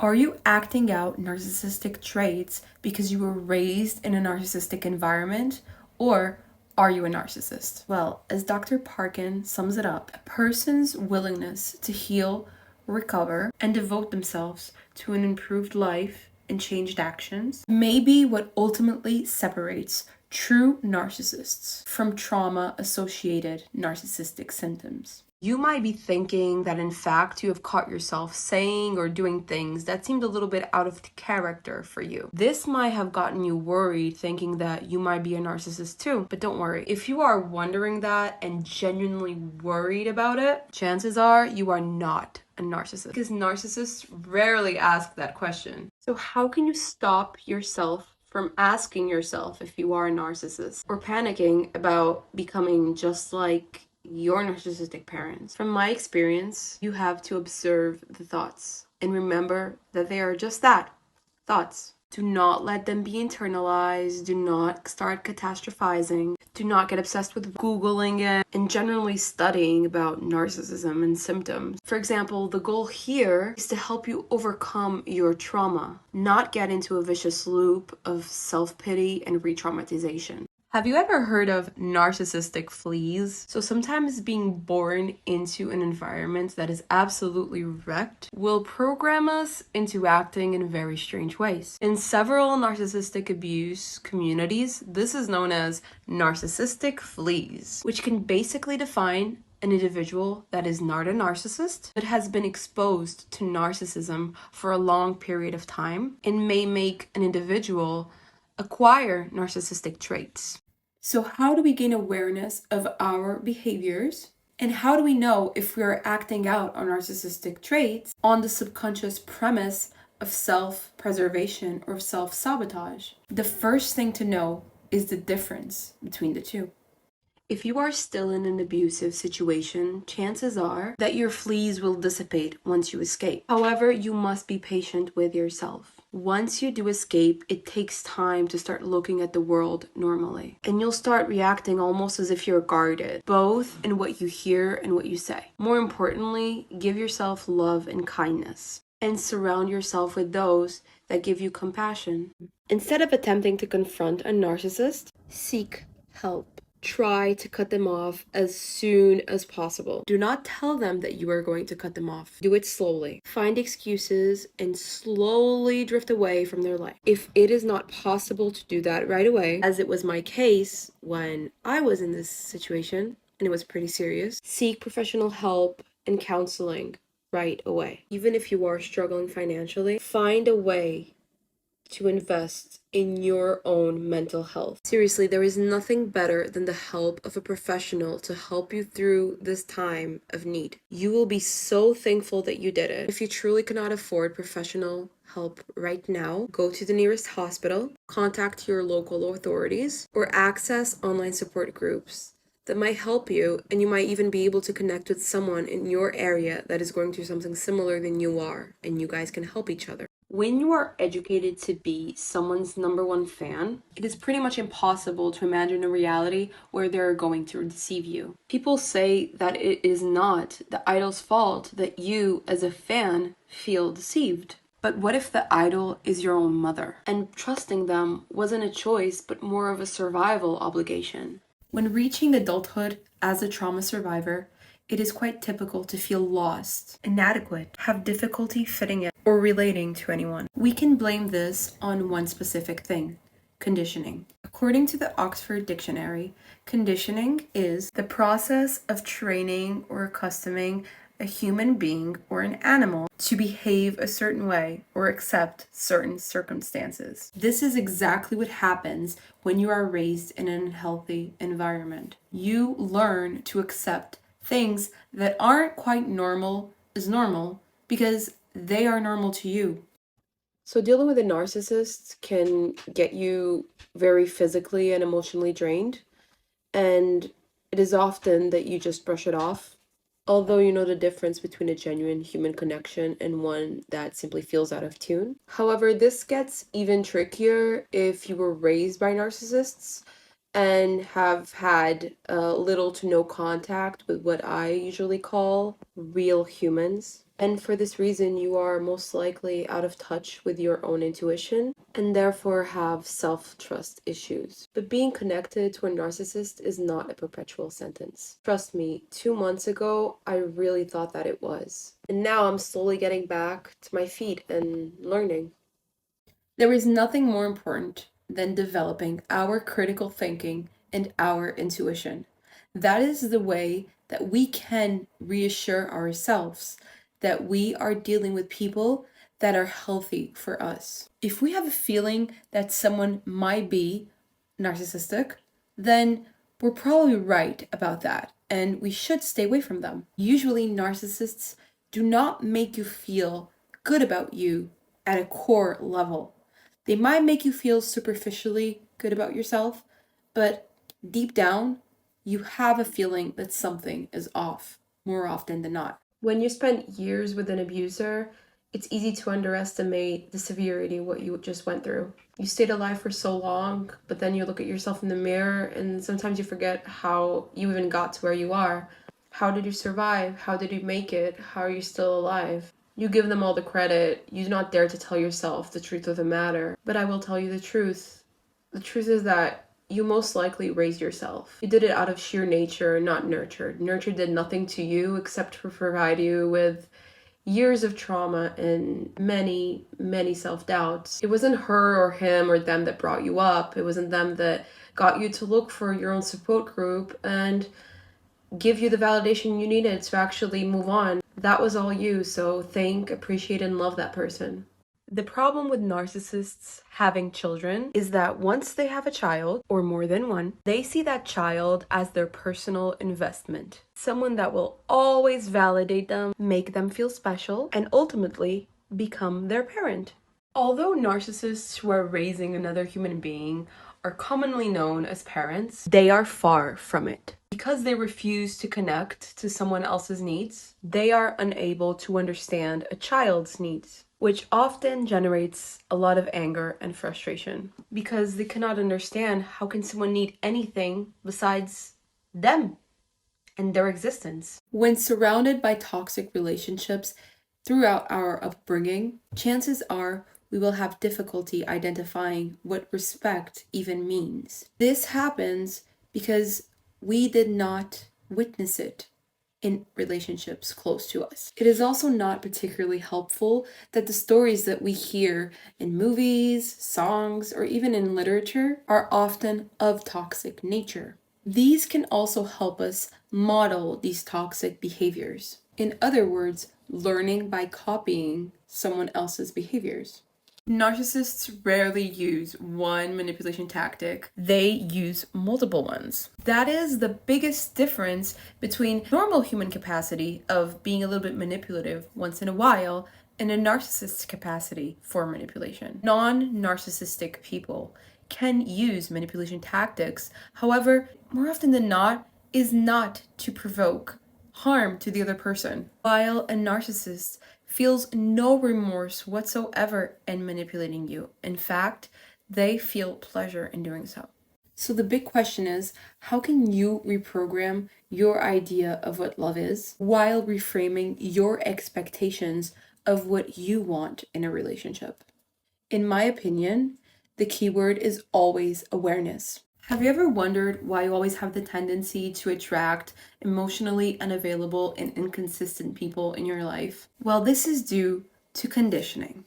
Are you acting out narcissistic traits because you were raised in a narcissistic environment, or are you a narcissist? Well, as Dr. Parkin sums it up, a person's willingness to heal, recover, and devote themselves to an improved life and changed actions may be what ultimately separates true narcissists from trauma-associated narcissistic symptoms. You might be thinking that in fact you have caught yourself saying or doing things that seemed a little bit out of character for you. This might have gotten you worried, thinking that you might be a narcissist too. But don't worry, if you are wondering that and genuinely worried about it, chances are you are not a narcissist, because narcissists rarely ask that question. So how can you stop yourself from asking yourself if you are a narcissist, or panicking about becoming just like your narcissistic parents? From my experience, you have to observe the thoughts and remember that they are just that, thoughts. Do not let them be internalized. Do not start catastrophizing. Do not get obsessed with Googling it and generally studying about narcissism and symptoms. For example, the goal here is to help you overcome your trauma, not get into a vicious loop of self-pity and re-traumatization. Have you ever heard of narcissistic fleas? So sometimes being born into an environment that is absolutely wrecked will program us into acting in very strange ways. In several narcissistic abuse communities, this is known as narcissistic fleas, which can basically define an individual that is not a narcissist, but has been exposed to narcissism for a long period of time and may make an individual acquire narcissistic traits. So how do we gain awareness of our behaviors? And how do we know if we are acting out on narcissistic traits on the subconscious premise of self-preservation or self-sabotage? The first thing to know is the difference between the two. If you are still in an abusive situation, chances are that your fleas will dissipate once you escape. However, you must be patient with yourself. Once you do escape, it takes time to start looking at the world normally. And you'll start reacting almost as if you're guarded, both in what you hear and what you say. More importantly, give yourself love and kindness, and surround yourself with those that give you compassion. Instead of attempting to confront a narcissist, seek help. Try to cut them off as soon as possible. Do not tell them that you are going to cut them off. Do it slowly. Find excuses and slowly drift away from their life. If it is not possible to do that right away, as it was my case when I was in this situation, and it was pretty serious, seek professional help and counseling right away. Even if you are struggling financially, find a way to invest in your own mental health. Seriously, there is nothing better than the help of a professional to help you through this time of need. You will be so thankful that you did it. If you truly cannot afford professional help right now, go to the nearest hospital, contact your local authorities, or access online support groups that might help you, and you might even be able to connect with someone in your area that is going through something similar than you are, and you guys can help each other. When you are educated to be someone's #1 fan, it is pretty much impossible to imagine a reality where they're going to deceive you. People say that it is not the idol's fault that you, as a fan, feel deceived. But what if the idol is your own mother, and trusting them wasn't a choice but more of a survival obligation? When reaching adulthood as a trauma survivor, it is quite typical to feel lost, inadequate, have difficulty fitting in, or relating to anyone. We can blame this on one specific thing: conditioning. According to the Oxford Dictionary, conditioning is the process of training or accustoming a human being or an animal to behave a certain way or accept certain circumstances. This is exactly what happens when you are raised in an unhealthy environment. You learn to accept things that aren't quite normal as normal because they are normal to you. So dealing with a narcissist can get you very physically and emotionally drained, and it is often that you just brush it off, although you know the difference between a genuine human connection and one that simply feels out of tune. However, this gets even trickier if you were raised by narcissists and have had little to no contact with what I usually call real humans. And for this reason, you are most likely out of touch with your own intuition and therefore have self-trust issues. But being connected to a narcissist is not a perpetual sentence. Trust me, 2 months ago, I really thought that it was. And now I'm slowly getting back to my feet and learning. There is nothing more important than developing our critical thinking and our intuition. That is the way that we can reassure ourselves that we are dealing with people that are healthy for us. If we have a feeling that someone might be narcissistic, then we're probably right about that and we should stay away from them. Usually, narcissists do not make you feel good about you at a core level. They might make you feel superficially good about yourself, but deep down, you have a feeling that something is off more often than not. When you spend years with an abuser, it's easy to underestimate the severity of what you just went through. You stayed alive for so long, but then you look at yourself in the mirror and sometimes you forget how you even got to where you are. How did you survive? How did you make it? How are you still alive? You give them all the credit. You do not dare to tell yourself the truth of the matter. But I will tell you the truth. The truth is that you most likely raised yourself. You did it out of sheer nature, not nurtured. Nurture did nothing to you except to provide you with years of trauma and many, many self-doubts. It wasn't her or him or them that brought you up. It wasn't them that got you to look for your own support group and give you the validation you needed to actually move on. That was all you, so thank, appreciate, and love that person. The problem with narcissists having children is that once they have a child, or more than one, they see that child as their personal investment. Someone that will always validate them, make them feel special, and ultimately become their parent. Although narcissists who are raising another human being are commonly known as parents, they are far from it. Because they refuse to connect to someone else's needs, they are unable to understand a child's needs, which often generates a lot of anger and frustration because they cannot understand how can someone need anything besides them and their existence. When surrounded by toxic relationships throughout our upbringing, chances are we will have difficulty identifying what respect even means. This happens because we did not witness it in relationships close to us. It is also not particularly helpful that the stories that we hear in movies, songs, or even in literature are often of toxic nature. These can also help us model these toxic behaviors. In other words, learning by copying someone else's behaviors. Narcissists rarely use one manipulation tactic, they use multiple ones. That is the biggest difference between normal human capacity of being a little bit manipulative once in a while and a narcissist's capacity for manipulation. Non-narcissistic people can use manipulation tactics, however, more often than not, is not to provoke harm to the other person, while a narcissist feels no remorse whatsoever in manipulating you. In fact, they feel pleasure in doing so. So the big question is, how can you reprogram your idea of what love is while reframing your expectations of what you want in a relationship? In my opinion, the keyword is always awareness. Have you ever wondered why you always have the tendency to attract emotionally unavailable and inconsistent people in your life? Well, this is due to conditioning.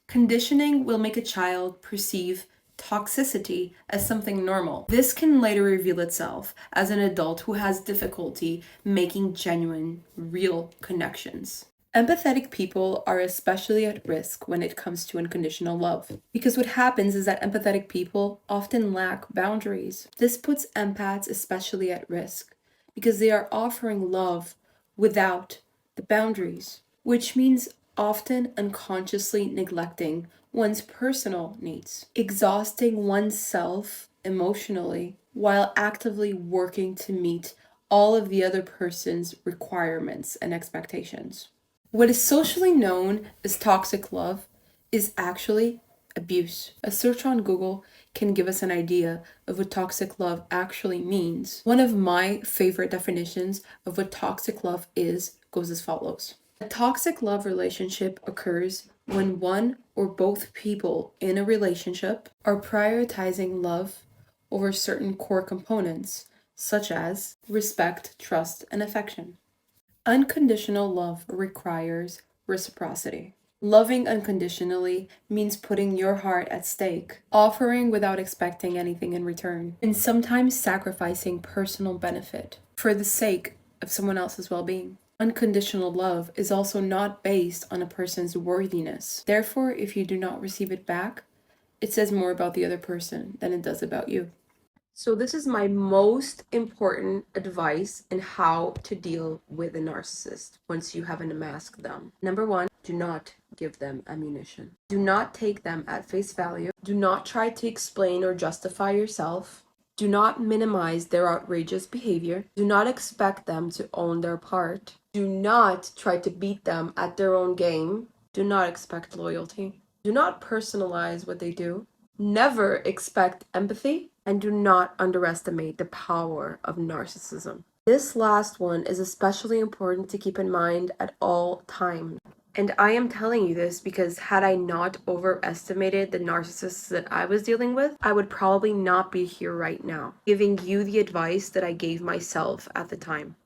Conditioning will make a child perceive toxicity as something normal. This can later reveal itself as an adult who has difficulty making genuine, real connections. Empathetic people are especially at risk when it comes to unconditional love, because what happens is that empathetic people often lack boundaries. This puts empaths especially at risk because they are offering love without the boundaries, which means often unconsciously neglecting one's personal needs, exhausting oneself emotionally while actively working to meet all of the other person's requirements and expectations. What is socially known as toxic love is actually abuse. A search on Google can give us an idea of what toxic love actually means. One of my favorite definitions of what toxic love is goes as follows. A toxic love relationship occurs when one or both people in a relationship are prioritizing love over certain core components, such as respect, trust, and affection. Unconditional love requires reciprocity. Loving unconditionally means putting your heart at stake, offering without expecting anything in return, and sometimes sacrificing personal benefit for the sake of someone else's well being. Unconditional love is also not based on a person's worthiness. Therefore, if you do not receive it back, it says more about the other person than it does about you. So this is my most important advice in how to deal with a narcissist once you have unmasked them. Number one, do not give them ammunition. Do not take them at face value. Do not try to explain or justify yourself. Do not minimize their outrageous behavior. Do not expect them to own their part. Do not try to beat them at their own game. Do not expect loyalty. Do not personalize what they do. Never expect empathy, and do not underestimate the power of narcissism. This last one is especially important to keep in mind at all times. And I am telling you this because had I not overestimated the narcissists that I was dealing with, I would probably not be here right now, giving you the advice that I gave myself at the time.